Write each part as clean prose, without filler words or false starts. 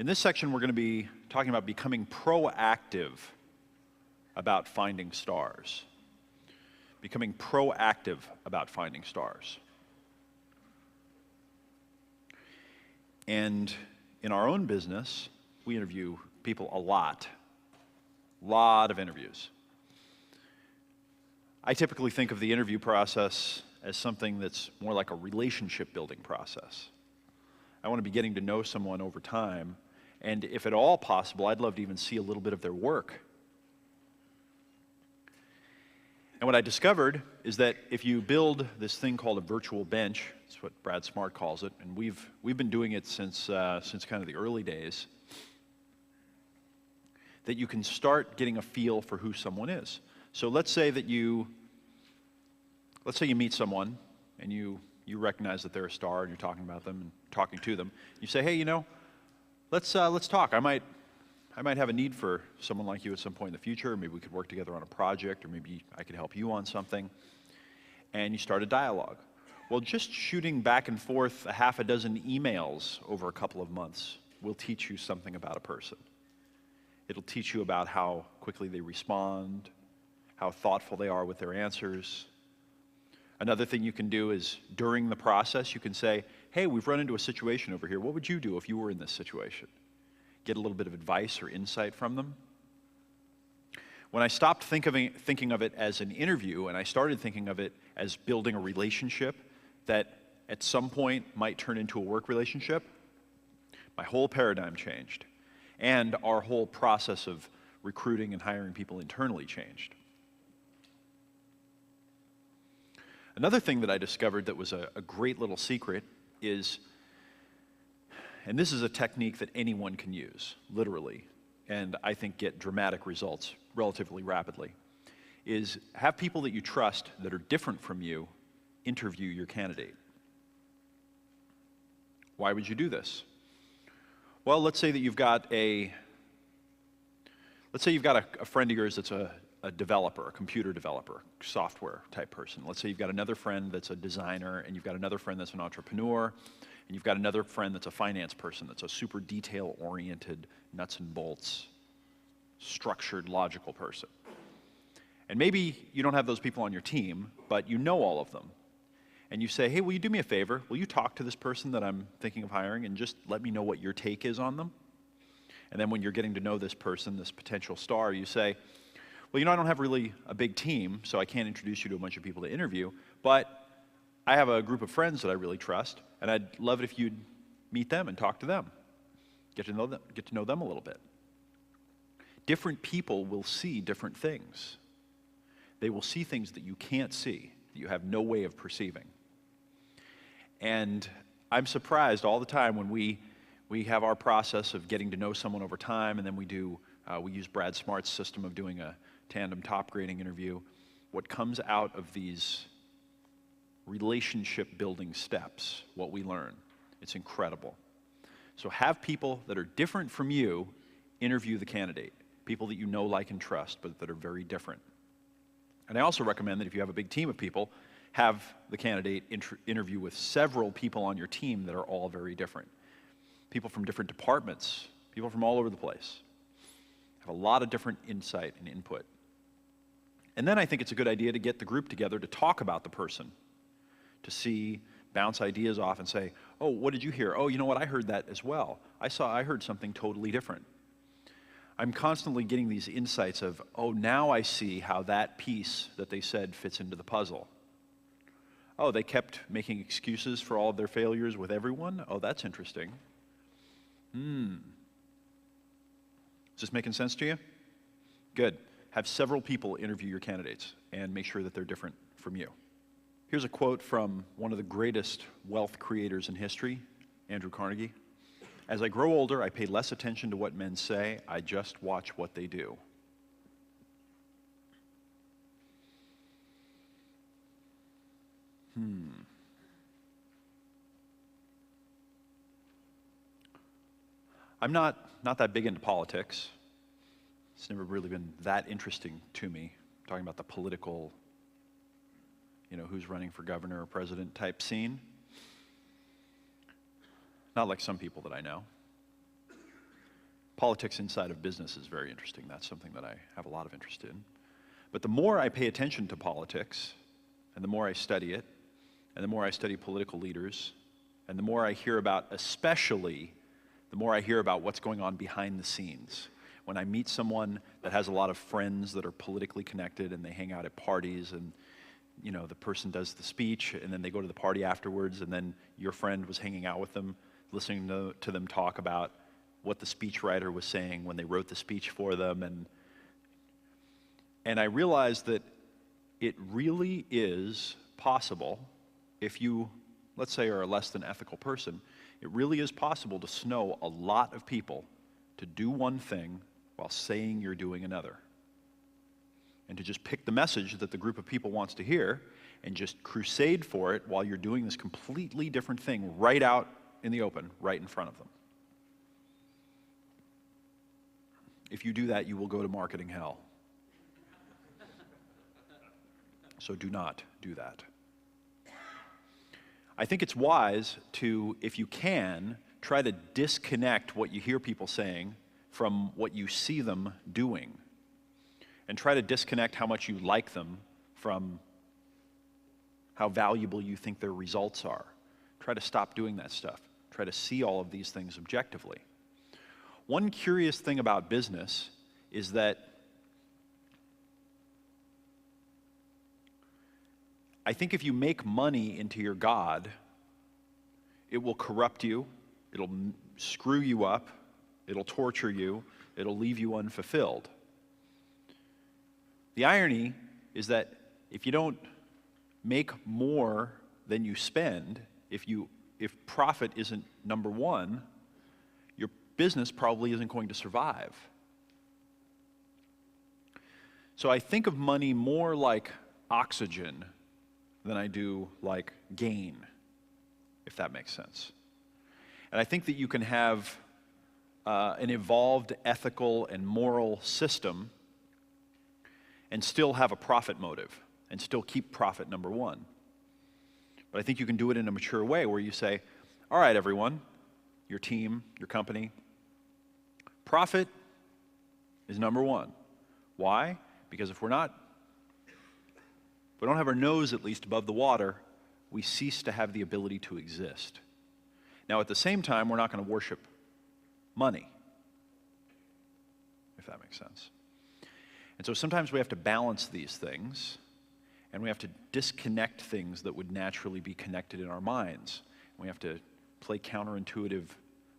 In this section, we're going to be talking about becoming proactive about finding stars. Becoming proactive about finding stars. And in our own business, we interview people a lot of interviews. I typically think of the interview process as something that's more like a relationship building process. I want to be getting to know someone over time, and if at all possible, I'd love to even see a little bit of their work. And what I discovered is that if you build this thing called a virtual bench, that's what Brad Smart calls it, and we've been doing it since kind of the early days, that you can start getting a feel for who someone is. So let's say you meet someone and you recognize that they're a star and you're talking about them and talking to them. You say, hey, let's talk. I might have a need for someone like you at some point in the future. Maybe we could work together on a project, or maybe I could help you on something. And you start a dialogue. Well, just shooting back and forth a half a dozen emails over a couple of months will teach you something about a person. It'll teach you about how quickly they respond, how thoughtful they are with their answers. Another thing you can do is during the process, you can say, hey, we've run into a situation over here. What would you do if you were in this situation? Get a little bit of advice or insight from them. When I stopped thinking of it as an interview and I started thinking of it as building a relationship that at some point might turn into a work relationship, my whole paradigm changed. And our whole process of recruiting and hiring people internally changed. Another thing that I discovered that was a great little secret is, and this is a technique that anyone can use, literally, and I think get dramatic results relatively rapidly, is have people that you trust that are different from you interview your candidate. Why would you do this? Well, let's say that you've got a friend of yours that's a developer, a computer developer, software type person. Let's say you've got another friend that's a designer, and you've got another friend that's an entrepreneur, and you've got another friend that's a finance person, that's a super detail-oriented, nuts and bolts, structured, logical person. And maybe you don't have those people on your team, but you know all of them. And you say, hey, will you do me a favor? Will you talk to this person that I'm thinking of hiring and just let me know what your take is on them? And then when you're getting to know this person, this potential star, you say, well, I don't have really a big team, so I can't introduce you to a bunch of people to interview, but I have a group of friends that I really trust, and I'd love it if you'd meet them and talk to them. Get to know them a little bit. Different people will see different things. They will see things that you can't see, that you have no way of perceiving. And I'm surprised all the time when we have our process of getting to know someone over time, and then we use Brad Smart's system of doing a tandem top grading interview. What comes out of these relationship building steps, what we learn, it's incredible. So have people that are different from you interview the candidate, people that you know, like, and trust, but that are very different. And I also recommend that if you have a big team of people, have the candidate interview with several people on your team that are all very different. People from different departments, people from all over the place. Have a lot of different insight and input. And then I think it's a good idea to get the group together to talk about the person, to bounce ideas off and say, oh, what did you hear? Oh, you know what, I heard that as well. I heard something totally different. I'm constantly getting these insights of, oh, now I see how that piece that they said fits into the puzzle. Oh, they kept making excuses for all of their failures with everyone? Oh, that's interesting. Is this making sense to you? Good. Have several people interview your candidates and make sure that they're different from you. Here's a quote from one of the greatest wealth creators in history, Andrew Carnegie. As I grow older, I pay less attention to what men say. I just watch what they do. I'm not that big into politics. It's never really been that interesting to me, talking about the political, who's running for governor or president type scene. Not like some people that I know. Politics inside of business is very interesting. That's something that I have a lot of interest in. But the more I pay attention to politics, and the more I study it, and the more I study political leaders, and the more I hear about, especially, the more I hear about what's going on behind the scenes. When I meet someone that has a lot of friends that are politically connected and they hang out at parties and the person does the speech and then they go to the party afterwards and then your friend was hanging out with them, listening to them talk about what the speechwriter was saying when they wrote the speech for them. And I realized that it really is possible, if you, let's say, are a less than ethical person, it really is possible to know a lot of people to do one thing while saying you're doing another. And to just pick the message that the group of people wants to hear and just crusade for it while you're doing this completely different thing right out in the open, right in front of them. If you do that, you will go to marketing hell. So do not do that. I think it's wise to, if you can, try to disconnect what you hear people saying from what you see them doing. And try to disconnect how much you like them from how valuable you think their results are. Try to stop doing that stuff. Try to see all of these things objectively. One curious thing about business is that I think if you make money into your God, it will corrupt you, it'll screw you up, it'll torture you, it'll leave you unfulfilled. The irony is that if you don't make more than you spend, if profit isn't number one, your business probably isn't going to survive. So I think of money more like oxygen than I do like gain, if that makes sense. And I think that you can have an evolved ethical and moral system and still have a profit motive and still keep profit number one. But I think you can do it in a mature way where you say, all right, everyone, your team, your company, profit is number one. Why? Because if we don't have our nose at least above the water, we cease to have the ability to exist. Now, at the same time, we're not going to worship money, if that makes sense. And so sometimes we have to balance these things, and we have to disconnect things that would naturally be connected in our minds. We have to play counterintuitive,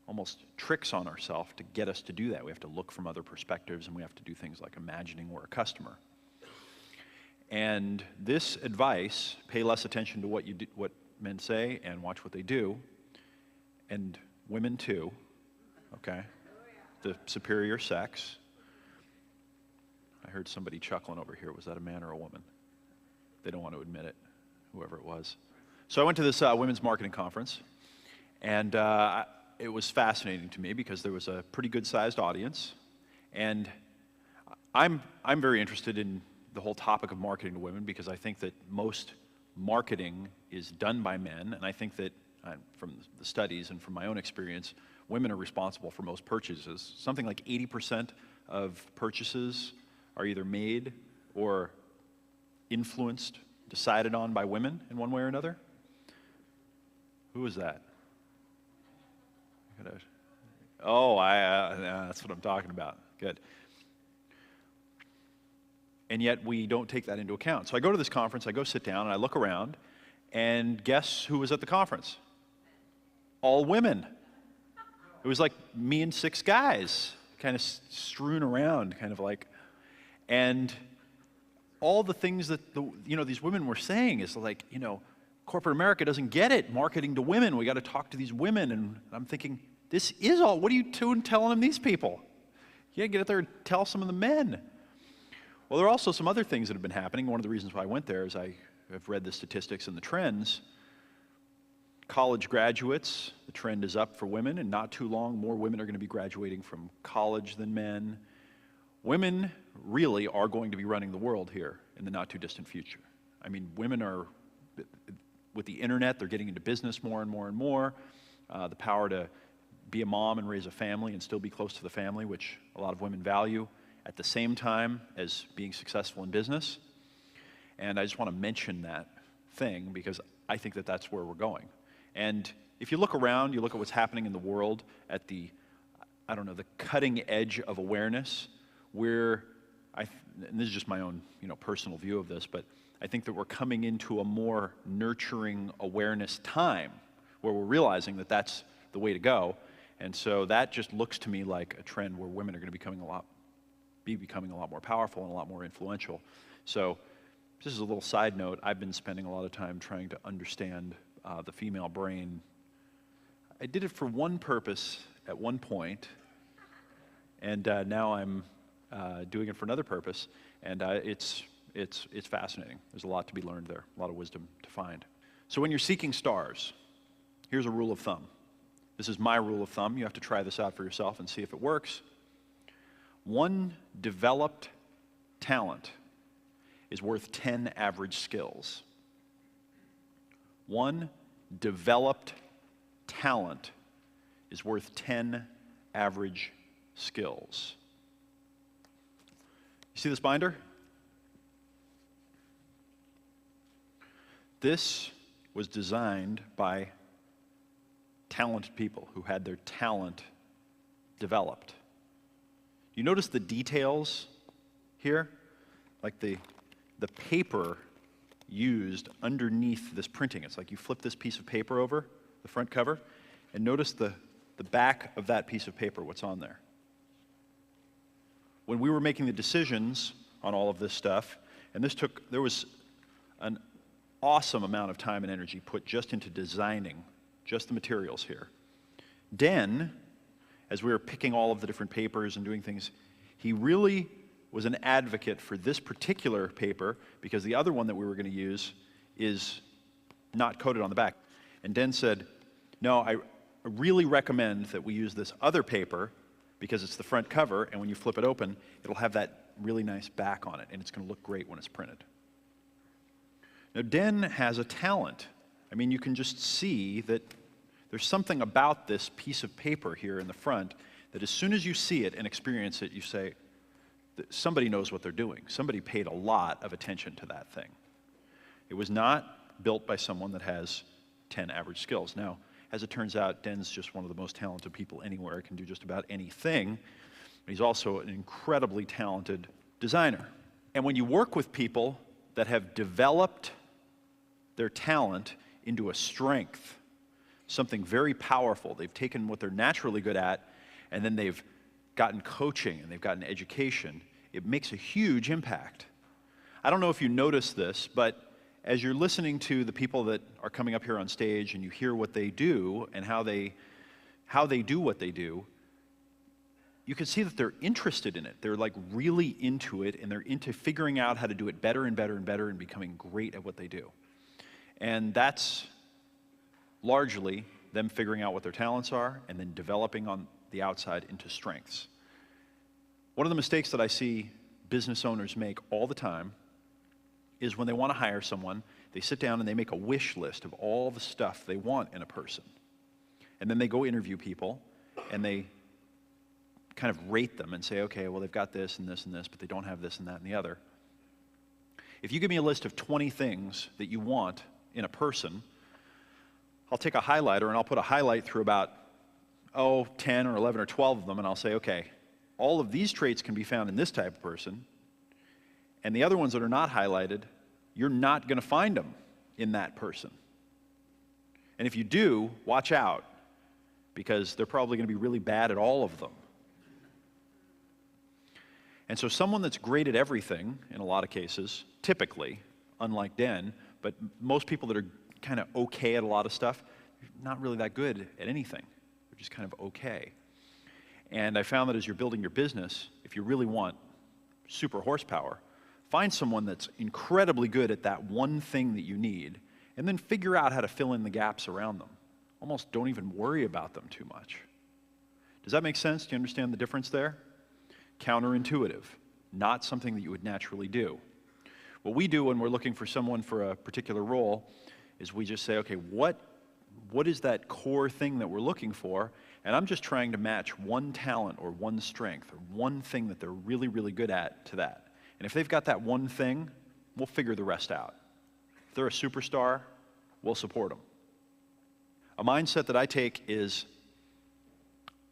almost tricks on ourselves to get us to do that. We have to look from other perspectives, and we have to do things like imagining we're a customer. And this advice, pay less attention to what men say and watch what they do, and women too, okay? The superior sex. I heard somebody chuckling over here. Was that a man or a woman? They don't want to admit it, whoever it was. So I went to this women's marketing conference, and it was fascinating to me because there was a pretty good-sized audience, and I'm very interested in the whole topic of marketing to women because I think that most marketing is done by men, and I think that from the studies and from my own experience, women are responsible for most purchases. Something like 80% of purchases are either made or influenced, decided on by women in one way or another. Who is that? Oh, that's what I'm talking about. Good. And yet we don't take that into account. So I go to this conference, I go sit down, and I look around, and guess who was at the conference? All women. It was like me and 6 guys, kind of strewn around, kind of like, and all the things that these women were saying is like, corporate America doesn't get it. Marketing to women, we got to talk to these women, and I'm thinking, this is all. What are you doing telling them these people? You got to get out there and tell some of the men. Well, there are also some other things that have been happening. One of the reasons why I went there is I have read the statistics and the trends. College graduates, the trend is up for women, and not too long, more women are going to be graduating from college than men. Women really are going to be running the world here in the not too distant future. I mean, women are, with the internet, they're getting into business more and more and more. The power to be a mom and raise a family and still be close to the family, which a lot of women value, at the same time as being successful in business. And I just want to mention that thing because I think that that's where we're going. And if you look around, you look at what's happening in the world at the, I don't know, the cutting edge of awareness, where and this is just my own, personal view of this, but I think that we're coming into a more nurturing awareness time where we're realizing that that's the way to go. And so that just looks to me like a trend where women are going to be becoming a lot more powerful and a lot more influential. So this is a little side note. I've been spending a lot of time trying to understand the female brain. I did it for one purpose at one point, and now I'm doing it for another purpose, and it's fascinating. There's a lot to be learned there, a lot of wisdom to find. So when you're seeking stars, here's a rule of thumb. This is my rule of thumb. You have to try this out for yourself and see if it works. One developed talent is worth 10 average skills. One developed talent is worth 10 average skills. You see this binder? This was designed by talented people who had their talent developed. You notice the details here? Like the paper used underneath this printing. It's like you flip this piece of paper over, the front cover, and notice the back of that piece of paper, what's on there. When we were making the decisions on all of this stuff, and there was an awesome amount of time and energy put just into designing just the materials here. Den, as we were picking all of the different papers and doing things, he really was an advocate for this particular paper because the other one that we were going to use is not coated on the back. And Den said, no, I really recommend that we use this other paper because it's the front cover, and when you flip it open, it'll have that really nice back on it, and it's going to look great when it's printed. Now, Den has a talent. I mean, you can just see that there's something about this piece of paper here in the front that as soon as you see it and experience it, you say, somebody knows what they're doing. Somebody paid a lot of attention to that thing. It was not built by someone that has 10 average skills. Now, as it turns out, Den's just one of the most talented people anywhere, can do just about anything. But he's also an incredibly talented designer. And when you work with people that have developed their talent into a strength, something very powerful, they've taken what they're naturally good at, and then they've gotten coaching and they've gotten education, it makes a huge impact. I don't know if you notice this, but as you're listening to the people that are coming up here on stage and you hear what they do and how they do what they do, you can see that they're interested in it. They're like really into it, and they're into figuring out how to do it better and better and better and becoming great at what they do. And that's largely them figuring out what their talents are and then developing on the outside into strengths. One of the mistakes that I see business owners make all the time is when they want to hire someone, they sit down and they make a wish list of all the stuff they want in a person. And then they go interview people, and they kind of rate them and say, okay, well, they've got this and this and this, but they don't have this and that and the other. If you give me a list of 20 things that you want in a person, I'll take a highlighter and I'll put a highlight through about, 10 or 11 or 12 of them, and I'll say, okay, all of these traits can be found in this type of person, and the other ones that are not highlighted, you're not going to find them in that person. And if you do, watch out, because they're probably going to be really bad at all of them. And so someone that's great at everything, in a lot of cases, typically, unlike Den, but most people that are kind of okay at a lot of stuff, not really that good at anything. They're just kind of okay. And I found that as you're building your business, if you really want super horsepower, find someone that's incredibly good at that one thing that you need, and then figure out how to fill in the gaps around them. Almost don't even worry about them too much. Does that make sense? Do you understand the difference there? Counterintuitive, not something that you would naturally do. What we do when we're looking for someone for a particular role is we just say, okay, what what is that core thing that we're looking for? And I'm just trying to match one talent or one strength or one thing that they're really, really good at to that. And if they've got that one thing, we'll figure the rest out. If they're a superstar, we'll support them. A mindset that I take is,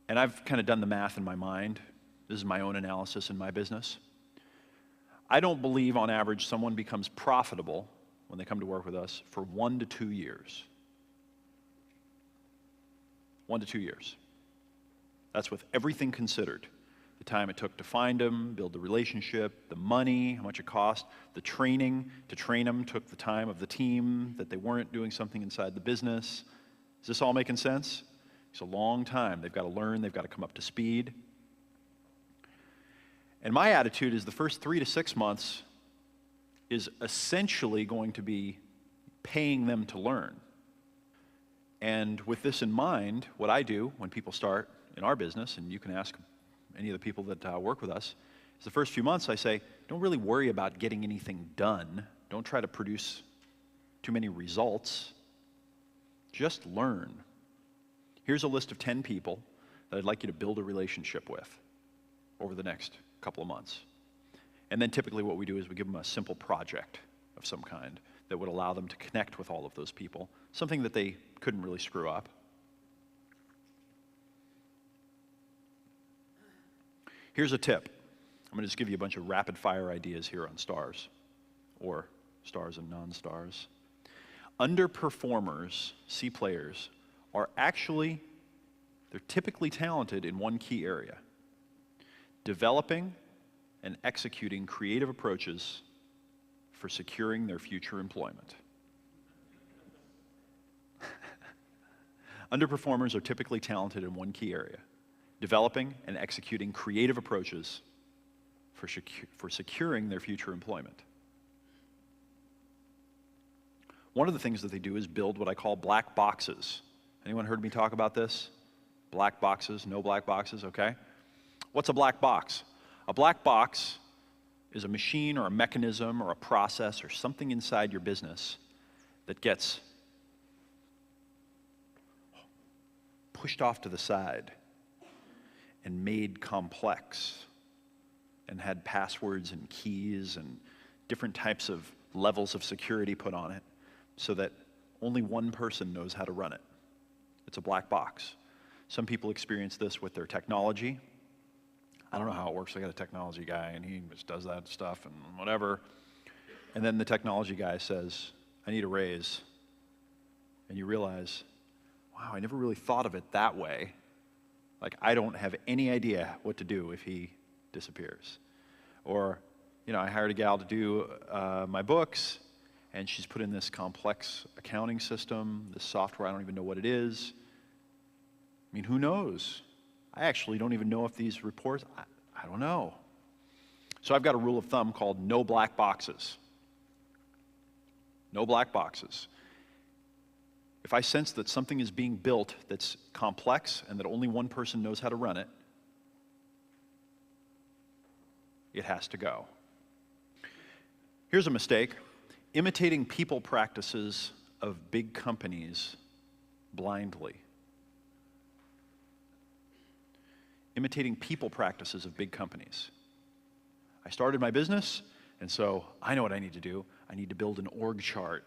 and I've kind of done the math in my mind, this is my own analysis in my business. I don't believe on average someone becomes profitable when they come to work with us for 1 to 2 years. 1 to 2 years. That's with everything considered. The time it took to find them, build the relationship, the money, how much it cost, the training to train them took the time of the team, that they weren't doing something inside the business. Is this all making sense? It's a long time. They've got to learn, they've got to come up to speed. And my attitude is the first 3 to 6 months is essentially going to be paying them to learn. And with this in mind, what I do when people start in our business, and you can ask any of the people that work with us, is the first few months I say, don't really worry about getting anything done. Don't try to produce too many results. Just learn. Here's a list of 10 people that I'd like you to build a relationship with over the next couple of months. And then typically what we do is we give them a simple project of some kind that would allow them to connect with all of those people, something that they couldn't really screw up. Here's a tip. I'm going to just give you a bunch of rapid fire ideas here on stars, or stars and non-stars. Underperformers, C players, are actually, they're typically talented in one key area: developing and executing creative approaches for securing their future employment. Underperformers are typically talented in one key area: developing and executing creative approaches for securing their future employment. One of the things that they do is build what I call black boxes. Anyone heard me talk about this? Black boxes, no black boxes, okay? What's a black box? A black box is a machine or a mechanism or a process or something inside your business that gets pushed off to the side and made complex and had passwords and keys and different types of levels of security put on it so that only one person knows how to run it. It's a black box. Some people experience this with their technology. I don't know how it works. I got a technology guy and he just does that stuff and whatever. And then the technology guy says, I need a raise. And you realize, wow, I never really thought of it that way. Like, I don't have any idea what to do if he disappears. Or, you know, I hired a gal to do my books, and she's put in this complex accounting system, this software, I don't even know what it is. I mean, who knows? I actually don't even know if these reports, I don't know. So I've got a rule of thumb called no black boxes. No black boxes. If I sense that something is being built that's complex and that only one person knows how to run it, it has to go. Here's a mistake: imitating people practices of big companies blindly. Imitating people practices of big companies. I started my business, and so I know what I need to do. I need to build an org chart.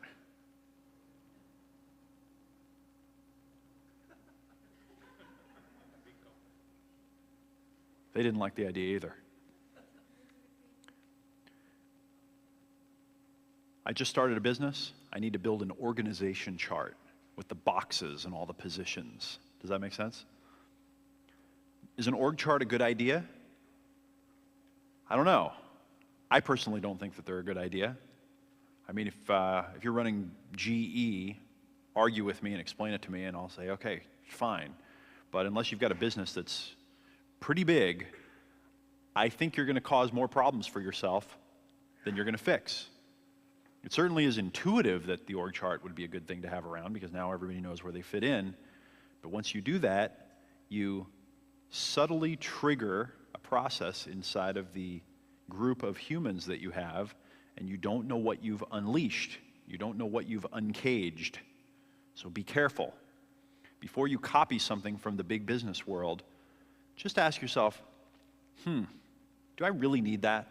They didn't like the idea either. I just started a business. I need to build an organization chart with the boxes and all the positions. Does that make sense? Is an org chart a good idea? I don't know. I personally don't think that they're a good idea. I mean, if you're running GE, argue with me and explain it to me, and I'll say, okay, fine. But unless you've got a business that's pretty big, I think you're going to cause more problems for yourself than you're going to fix. It certainly is intuitive that the org chart would be a good thing to have around because now everybody knows where they fit in. But once you do that, you subtly trigger a process inside of the group of humans that you have, and you don't know what you've unleashed. You don't know what you've uncaged. So be careful. Before you copy something from the big business world, just ask yourself, do I really need that?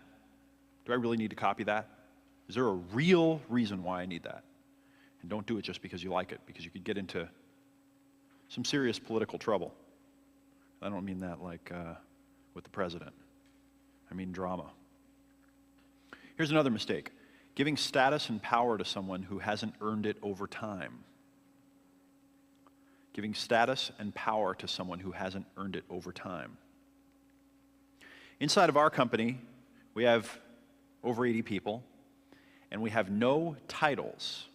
Do I really need to copy that? Is there a real reason why I need that? And don't do it just because you like it, because you could get into some serious political trouble. I don't mean that like with the president. I mean drama. Here's another mistake. Giving status and power to someone who hasn't earned it over time. Giving status and power to someone who hasn't earned it over time. Inside of our company, we have over 80 people, and we have no titles.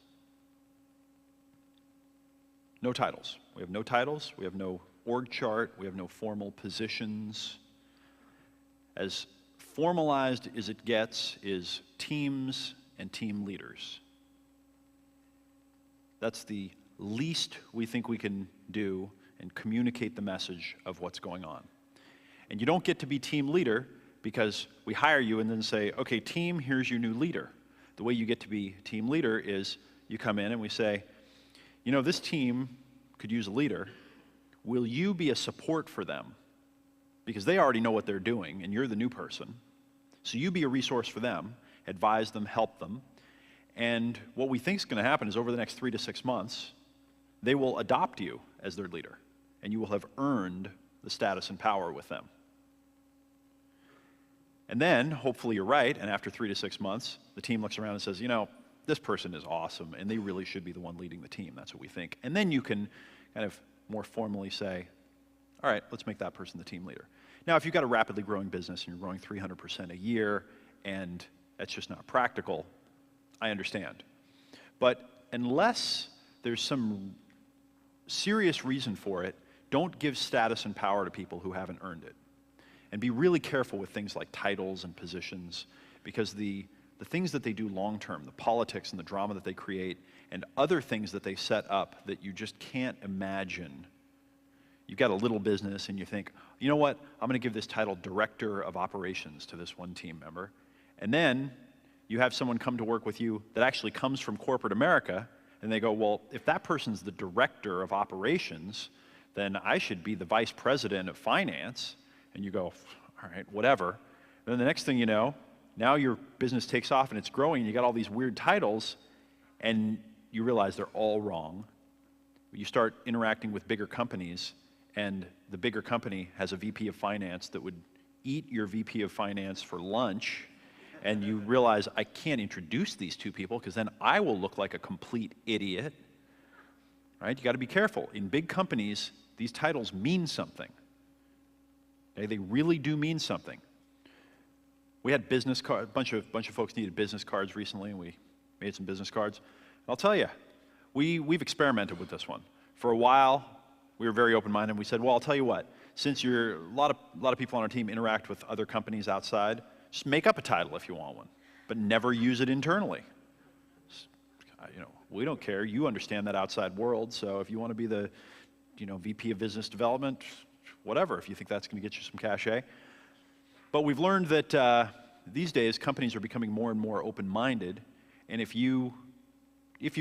No titles. We have no titles, we have no org chart, we have no formal positions. As formalized as it gets is teams and team leaders. That's the least we think we can do and communicate the message of what's going on. And you don't get to be team leader because we hire you and then say, okay, team, here's your new leader. The way you get to be team leader is you come in and we say, you know, this team could use a leader. Will you be a support for them? Because they already know what they're doing and you're the new person. So you be a resource for them, advise them, help them. And what we think is going to happen is over the next 3 to 6 months, they will adopt you as their leader, and you will have earned the status and power with them. And then, hopefully you're right, and after 3 to 6 months, the team looks around and says, you know, this person is awesome, and they really should be the one leading the team. That's what we think. And then you can kind of more formally say, all right, let's make that person the team leader. Now, if you've got a rapidly growing business and you're growing 300% a year, and that's just not practical, I understand. But unless there's some serious reason for it, don't give status and power to people who haven't earned it. And be really careful with things like titles and positions, because the things that they do long term, the politics and the drama that they create, and other things that they set up that you just can't imagine. You've got a little business and you think, you know what, I'm going to give this title Director of Operations to this one team member. And then you have someone come to work with you that actually comes from corporate America, and they go, well, if that person's the Director of Operations, then I should be the Vice President of Finance. And you go, all right, whatever. And then the next thing you know, now your business takes off and it's growing, and you got all these weird titles, and you realize they're all wrong. You start interacting with bigger companies, and the bigger company has a VP of Finance that would eat your VP of Finance for lunch, and you realize, I can't introduce these two people because then I will look like a complete idiot. Right? You got to be careful. In big companies, these titles mean something. Okay? They really do mean something. We had business cards, a bunch of folks needed business cards recently, and we made some business cards. I'll tell you, we've experimented with this one. For a while, we were very open-minded, and we said, well, I'll tell you what, since a lot of people on our team interact with other companies outside, just make up a title if you want one, but never use it internally. You know, we don't care. You understand that outside world, so if you want to be the, VP of Business Development, whatever, if you think that's going to get you some cachet. But we've learned that these days companies are becoming more and more open-minded, and if you've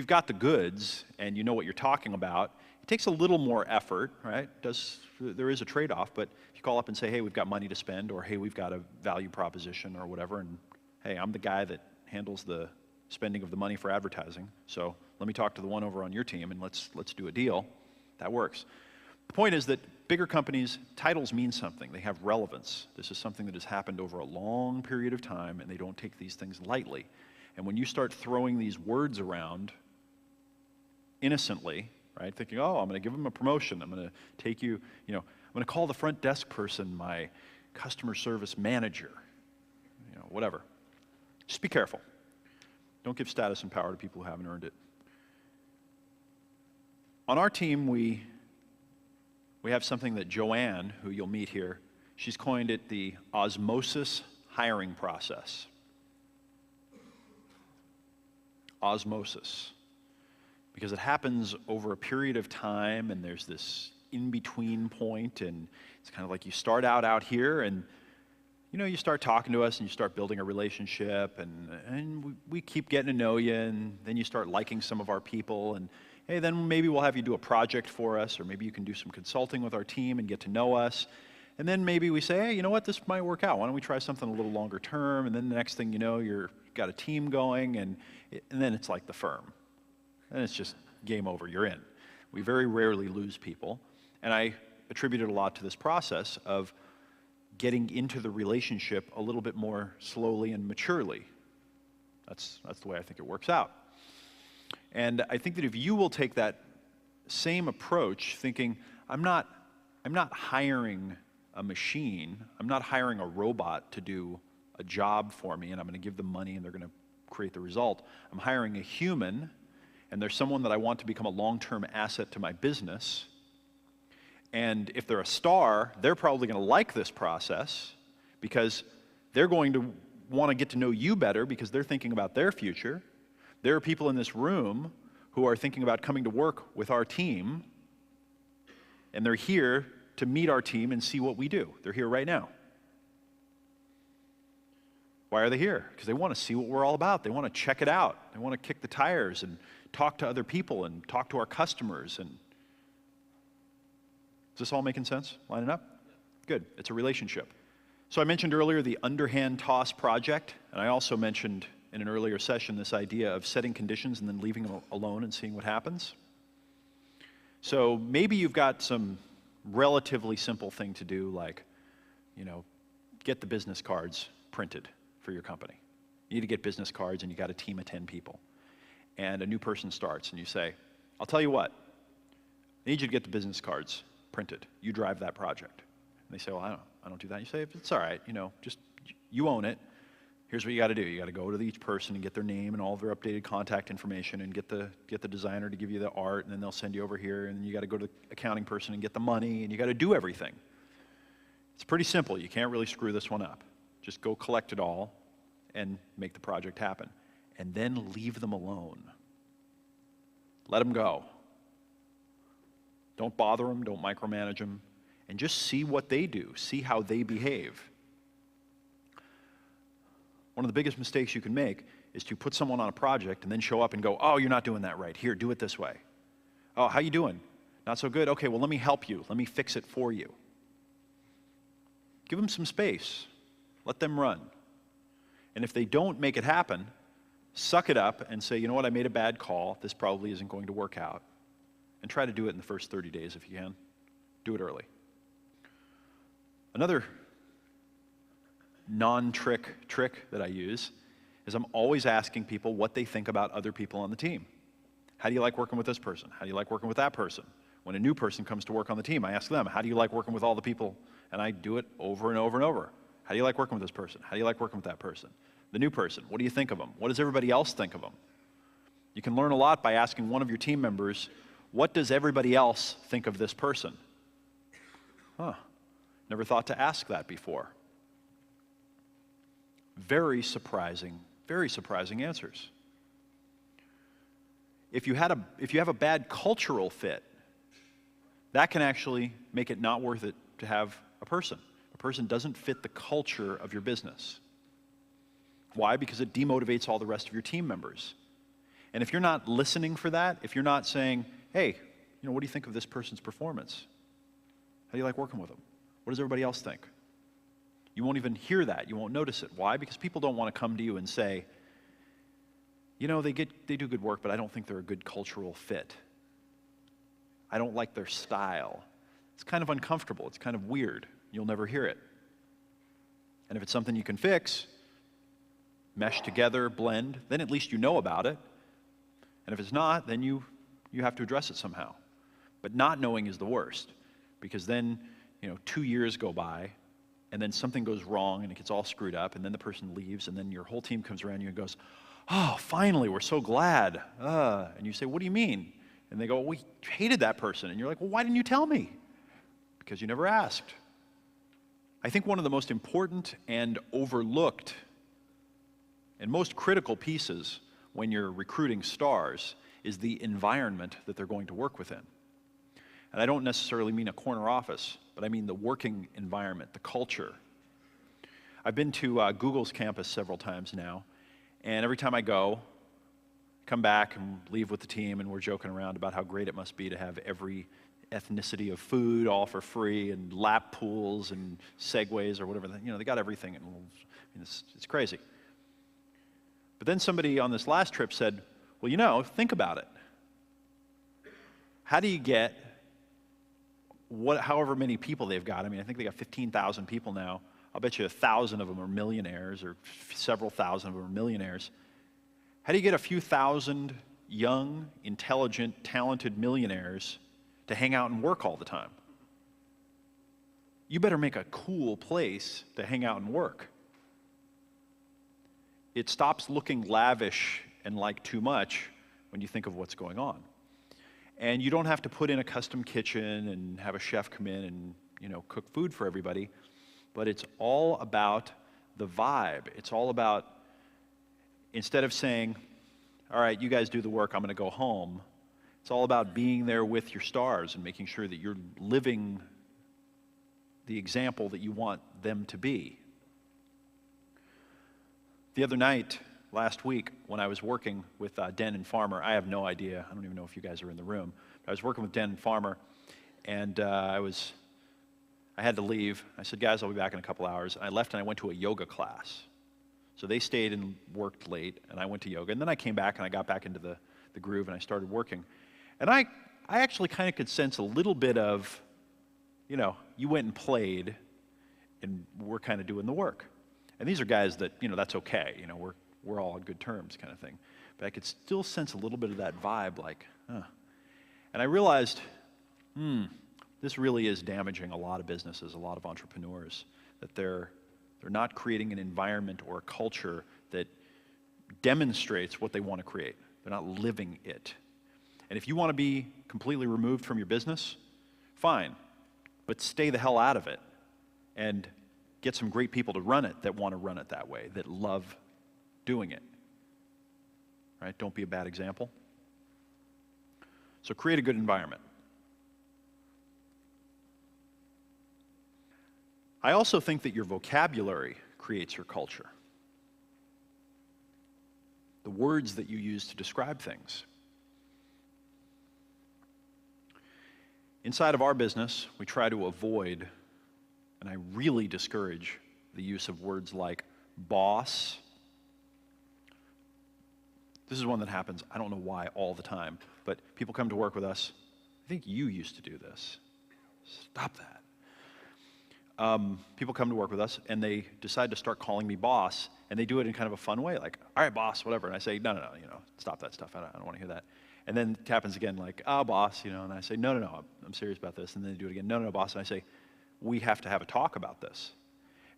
got the goods and you know what you're talking about, it takes a little more effort, right? There is a trade-off, but if you call up and say, hey, we've got money to spend, or hey, we've got a value proposition or whatever, and hey, I'm the guy that handles the spending of the money for advertising, so let me talk to the one over on your team and let's do a deal, that works. The point is that bigger companies, titles mean something. They have relevance. This is something that has happened over a long period of time, and they don't take these things lightly. And when you start throwing these words around innocently, right, thinking, oh, I'm going to give them a promotion, I'm going to take you, I'm going to call the front desk person my customer service manager, whatever. Just be careful. Don't give status and power to people who haven't earned it. On our team, we have something that Joanne, who you'll meet here, she's coined it the osmosis hiring process. Osmosis. Because it happens over a period of time, and there's this in-between point, and it's kind of like you start out here, and you start talking to us, and you start building a relationship, and we keep getting to know you, and then you start liking some of our people, and Hey, then maybe we'll have you do a project for us, or maybe you can do some consulting with our team and get to know us. And then maybe we say, hey, you know what, this might work out. Why don't we try something a little longer term? And then the next thing you know, you've got a team going, and then it's like the firm. And it's just game over, you're in. We very rarely lose people. And I attributed a lot to this process of getting into the relationship a little bit more slowly and maturely. That's the way I think it works out. And I think that if you will take that same approach, thinking, I'm not hiring a machine, I'm not hiring a robot to do a job for me, and I'm going to give them money and they're going to create the result. I'm hiring a human, and there's someone that I want to become a long-term asset to my business. And if they're a star, they're probably going to like this process because they're going to want to get to know you better because they're thinking about their future. There are people in this room who are thinking about coming to work with our team, and they're here to meet our team and see what we do. They're here right now. Why are they here? Because they want to see what we're all about. They want to check it out. They want to kick the tires and talk to other people and talk to our customers. And is this all making sense? Lining up? Good. It's a relationship. So I mentioned earlier the underhand toss project, and I also mentioned in an earlier session this idea of setting conditions and then leaving them alone and seeing what happens. So maybe you've got some relatively simple thing to do, like, get the business cards printed for your company. You need to get business cards, and you got a team of 10 people. And a new person starts, and you say, I'll tell you what, I need you to get the business cards printed. You drive that project. And they say, well, I don't do that. You say, it's all right, just you own it. Here's what you got to do. You got to go to each person and get their name and all of their updated contact information and get the designer to give you the art, and then they'll send you over here, and then you got to go to the accounting person and get the money, and you got to do everything. It's pretty simple. You can't really screw this one up. Just go collect it all and make the project happen. And then leave them alone. Let them go. Don't bother them. Don't micromanage them. And just see what they do. See how they behave. One of the biggest mistakes you can make is to put someone on a project and then show up and go, oh, you're not doing that right. Here, do it this way. Oh, how you doing? Not so good? Okay, well, let me help you. Let me fix it for you. Give them some space. Let them run. And if they don't make it happen, suck it up and say, you know what, I made a bad call. This probably isn't going to work out. And try to do it in the first 30 days if you can. Do it early. Another trick that I use is I'm always asking people what they think about other people on the team. How do you like working with this person? How do you like working with that person? When a new person comes to work on the team, I ask them, how do you like working with all the people? And I do it over and over and over. How do you like working with this person? How do you like working with that person? The new person, what do you think of them? What does everybody else think of them? You can learn a lot by asking one of your team members, what does everybody else think of this person? Never thought to ask that before. Very surprising answers. If you have a bad cultural fit, that can actually make it not worth it to have a person. A person doesn't fit the culture of your business. Why? Because it demotivates all the rest of your team members. And if you're not listening for that, if you're not saying, hey, what do you think of this person's performance? How do you like working with them? What does everybody else think? You won't even hear that. You won't notice it. Why? Because people don't want to come to you and say, they do good work, but I don't think they're a good cultural fit. I don't like their style. It's kind of uncomfortable. It's kind of weird. You'll never hear it. And if it's something you can fix, mesh together, blend, then at least you know about it. And if it's not, then you have to address it somehow. But not knowing is the worst, because then 2 years go by, and then something goes wrong, and it gets all screwed up, and then the person leaves, and then your whole team comes around you and goes, oh, finally, we're so glad. And you say, what do you mean? And they go, we hated that person. And you're like, well, why didn't you tell me? Because you never asked. I think one of the most important and overlooked and most critical pieces when you're recruiting stars is the environment that they're going to work within. And I don't necessarily mean a corner office, but I mean the working environment, the culture. I've been to Google's campus several times now, and every time I go, come back and leave with the team, and we're joking around about how great it must be to have every ethnicity of food all for free, and lap pools and segways or whatever. They got everything, and it's crazy. But then somebody on this last trip said, well, think about it. How do you get however many people they've got? I think they got 15,000 people now. I'll bet you 1,000 of them are millionaires, or several thousand of them are millionaires. How do you get a few thousand young, intelligent, talented millionaires to hang out and work all the time? You better make a cool place to hang out and work. It stops looking lavish and like too much when you think of what's going on. And you don't have to put in a custom kitchen and have a chef come in and cook food for everybody, but it's all about the vibe. It's all about, instead of saying, all right, you guys do the work, I'm going to go home, it's all about being there with your stars and making sure that you're living the example that you want them to be. The other night, last week, when I was working with Den and Farmer, I have no idea, I don't even know if you guys are in the room, but I was working with Den and Farmer, and I had to leave. I said, guys, I'll be back in a couple hours. And I left and I went to a yoga class. So they stayed and worked late, and I went to yoga. And then I came back and I got back into the groove and I started working. And I actually kind of could sense a little bit of, you went and played, and we're kind of doing the work. And these are guys that, that's okay. We're all on good terms kind of thing. But I could still sense a little bit of that vibe, like, huh. And I realized, this really is damaging a lot of businesses, a lot of entrepreneurs, that they're not creating an environment or a culture that demonstrates what they want to create. They're not living it. And if you want to be completely removed from your business, fine, but stay the hell out of it and get some great people to run it that want to run it that way, that love doing it. Right? Don't be a bad example. So create a good environment. I also think that your vocabulary creates your culture. The words that you use to describe things. Inside of our business, we try to avoid, and I really discourage the use of words like boss. This is one that happens, I don't know why, all the time, but people come to work with us. I think you used to do this. Stop that. People come to work with us and they decide to start calling me boss, and they do it in kind of a fun way, like, all right, boss, whatever. And I say, no, stop that stuff. I don't want to hear that. And then it happens again, like, boss, and I say, no, I'm serious about this. And then they do it again, no, boss. And I say, we have to have a talk about this.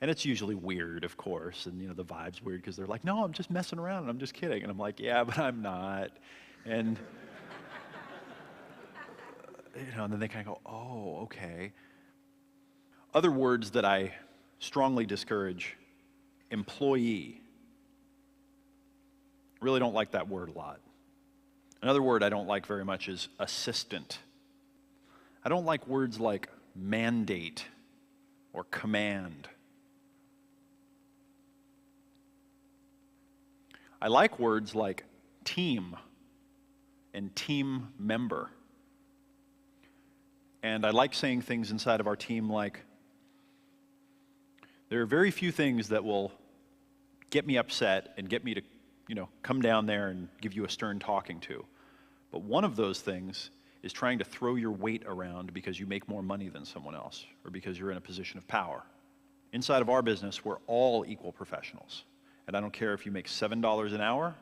And it's usually weird, of course, and the vibe's weird because they're like, no, I'm just messing around, and I'm just kidding. And I'm like, yeah, but I'm not. And and then they kind of go, oh, okay. Other words that I strongly discourage: employee. Really don't like that word a lot. Another word I don't like very much is assistant. I don't like words like mandate or command. I like words like team and team member. And I like saying things inside of our team like, there are very few things that will get me upset and get me to, come down there and give you a stern talking to. But one of those things is trying to throw your weight around because you make more money than someone else, or because you're in a position of power. Inside of our business, we're all equal professionals. And I don't care if you make $7 an hour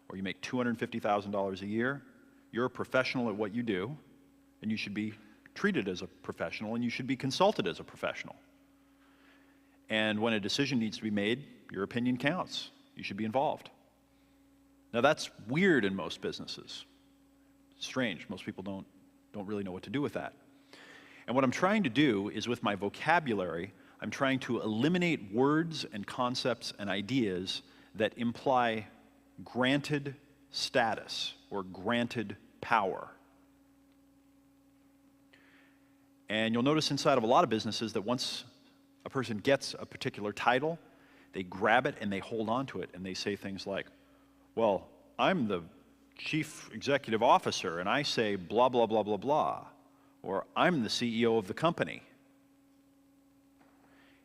or you make $250,000 a year, you're a professional at what you do, and you should be treated as a professional, and you should be consulted as a professional. And when a decision needs to be made, your opinion counts. You should be involved. Now that's weird in most businesses. Strange. Most people don't really know what to do with that. And what I'm trying to do is, with my vocabulary, I'm trying to eliminate words and concepts and ideas that imply granted status or granted power. And you'll notice inside of a lot of businesses that once a person gets a particular title, they grab it and they hold on to it, and they say things like, well, I'm the chief executive officer and I say blah, blah, blah, blah, blah, or I'm the CEO of the company.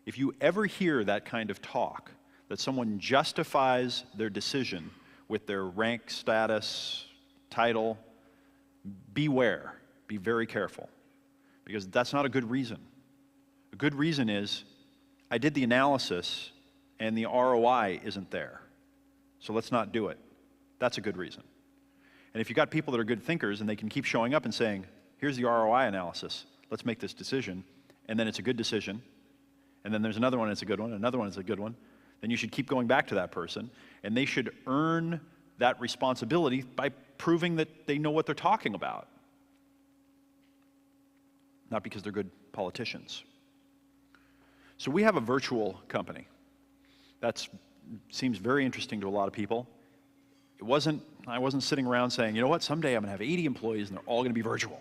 If you ever hear that kind of talk, that someone justifies their decision with their rank, status, title, beware, be very careful, because that's not a good reason. A good reason is, I did the analysis and the ROI isn't there, so let's not do it. That's a good reason. And if you've got people that are good thinkers and they can keep showing up and saying, here's the ROI analysis, let's make this decision, and then it's a good decision, and then there's another one that's a good one, another one that's a good one, then you should keep going back to that person, and they should earn that responsibility by proving that they know what they're talking about, not because they're good politicians. So we have a virtual company. That seems very interesting to a lot of people. I wasn't sitting around saying, you know what, someday I'm going to have 80 employees and they're all going to be virtual.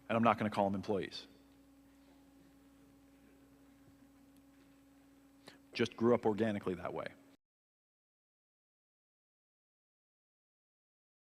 And I'm not going to call them employees. Just grew up organically that way.